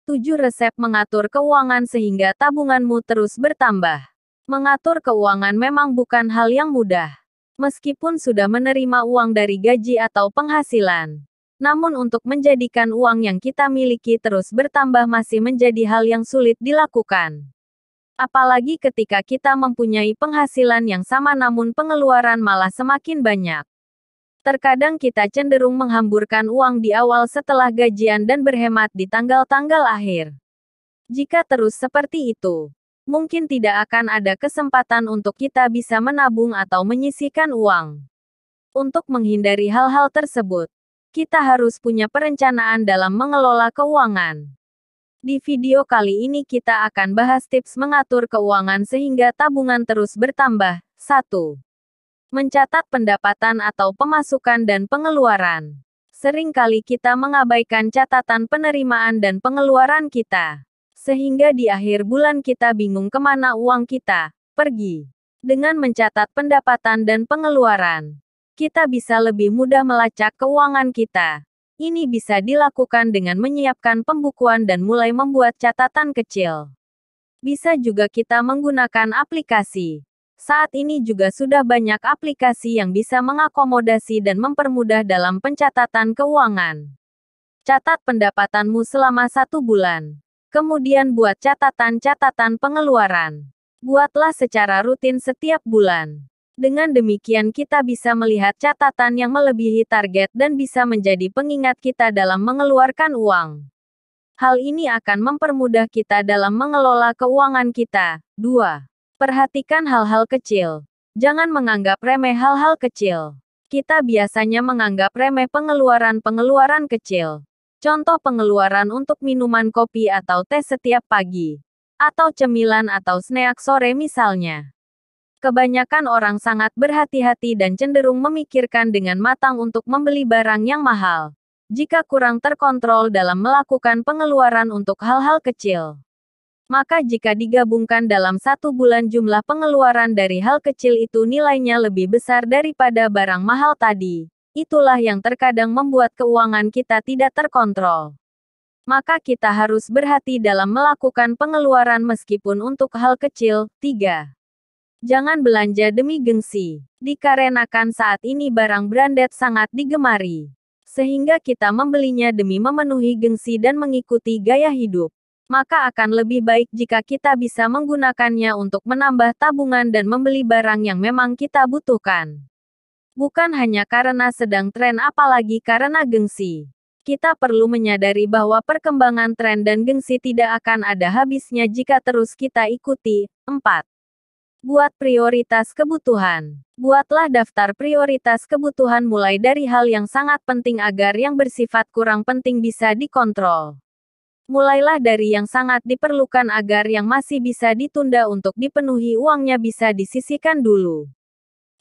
7 resep mengatur keuangan sehingga tabunganmu terus bertambah. Mengatur keuangan memang bukan hal yang mudah. Meskipun sudah menerima uang dari gaji atau penghasilan. Namun untuk menjadikan uang yang kita miliki terus bertambah masih menjadi hal yang sulit dilakukan. Apalagi ketika kita mempunyai penghasilan yang sama namun pengeluaran malah semakin banyak. Terkadang kita cenderung menghamburkan uang di awal setelah gajian dan berhemat di tanggal-tanggal akhir. Jika terus seperti itu, mungkin tidak akan ada kesempatan untuk kita bisa menabung atau menyisihkan uang. Untuk menghindari hal-hal tersebut, kita harus punya perencanaan dalam mengelola keuangan. Di video kali ini kita akan bahas tips mengatur keuangan sehingga tabungan terus bertambah. 1. Mencatat pendapatan atau pemasukan dan pengeluaran. Sering kali kita mengabaikan catatan penerimaan dan pengeluaran kita. Sehingga di akhir bulan kita bingung kemana uang kita pergi. Dengan mencatat pendapatan dan pengeluaran, kita bisa lebih mudah melacak keuangan kita. Ini bisa dilakukan dengan menyiapkan pembukuan dan mulai membuat catatan kecil. Bisa juga kita menggunakan aplikasi. Saat ini juga sudah banyak aplikasi yang bisa mengakomodasi dan mempermudah dalam pencatatan keuangan. Catat pendapatanmu selama 1 bulan. Kemudian buat catatan-catatan pengeluaran. Buatlah secara rutin setiap bulan. Dengan demikian kita bisa melihat catatan yang melebihi target dan bisa menjadi pengingat kita dalam mengeluarkan uang. Hal ini akan mempermudah kita dalam mengelola keuangan kita. 2. Perhatikan hal-hal kecil. Jangan menganggap remeh hal-hal kecil. Kita biasanya menganggap remeh pengeluaran-pengeluaran kecil. Contoh pengeluaran untuk minuman kopi atau teh setiap pagi. Atau cemilan atau snack sore misalnya. Kebanyakan orang sangat berhati-hati dan cenderung memikirkan dengan matang untuk membeli barang yang mahal. Jika kurang terkontrol dalam melakukan pengeluaran untuk hal-hal kecil. Maka jika digabungkan dalam 1 bulan jumlah pengeluaran dari hal kecil itu nilainya lebih besar daripada barang mahal tadi. Itulah yang terkadang membuat keuangan kita tidak terkontrol. Maka kita harus berhati dalam melakukan pengeluaran meskipun untuk hal kecil. 3. Jangan belanja demi gengsi. Dikarenakan saat ini barang branded sangat digemari. Sehingga kita membelinya demi memenuhi gengsi dan mengikuti gaya hidup. Maka akan lebih baik jika kita bisa menggunakannya untuk menambah tabungan dan membeli barang yang memang kita butuhkan. Bukan hanya karena sedang tren apalagi karena gengsi. Kita perlu menyadari bahwa perkembangan tren dan gengsi tidak akan ada habisnya jika terus kita ikuti. 4. Buat prioritas kebutuhan. Buatlah daftar prioritas kebutuhan mulai dari hal yang sangat penting agar yang bersifat kurang penting bisa dikontrol. Mulailah dari yang sangat diperlukan agar yang masih bisa ditunda untuk dipenuhi uangnya bisa disisihkan dulu.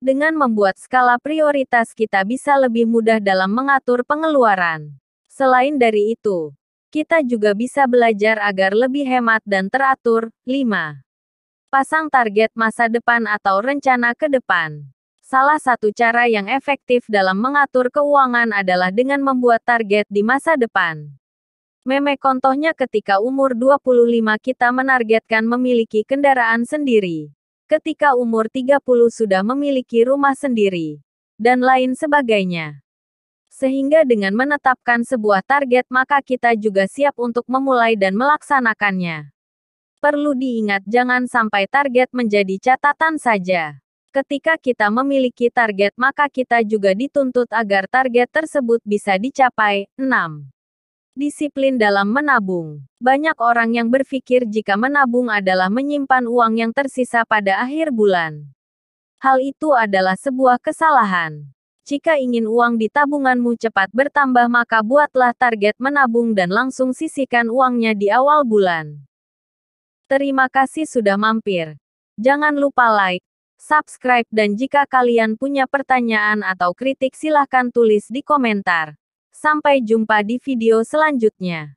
Dengan membuat skala prioritas kita bisa lebih mudah dalam mengatur pengeluaran. Selain dari itu, kita juga bisa belajar agar lebih hemat dan teratur. 5. Pasang target masa depan atau rencana ke depan. Salah satu cara yang efektif dalam mengatur keuangan adalah dengan membuat target di masa depan. Contohnya ketika umur 25 kita menargetkan memiliki kendaraan sendiri. Ketika umur 30 sudah memiliki rumah sendiri. Dan lain sebagainya. Sehingga dengan menetapkan sebuah target maka kita juga siap untuk memulai dan melaksanakannya. Perlu diingat jangan sampai target menjadi catatan saja. Ketika kita memiliki target maka kita juga dituntut agar target tersebut bisa dicapai. 6. Disiplin dalam menabung. Banyak orang yang berpikir jika menabung adalah menyimpan uang yang tersisa pada akhir bulan. Hal itu adalah sebuah kesalahan. Jika ingin uang di tabunganmu cepat bertambah maka buatlah target menabung dan langsung sisihkan uangnya di awal bulan. Terima kasih sudah mampir. Jangan lupa like, subscribe dan jika kalian punya pertanyaan atau kritik silahkan tulis di komentar. Sampai jumpa di video selanjutnya.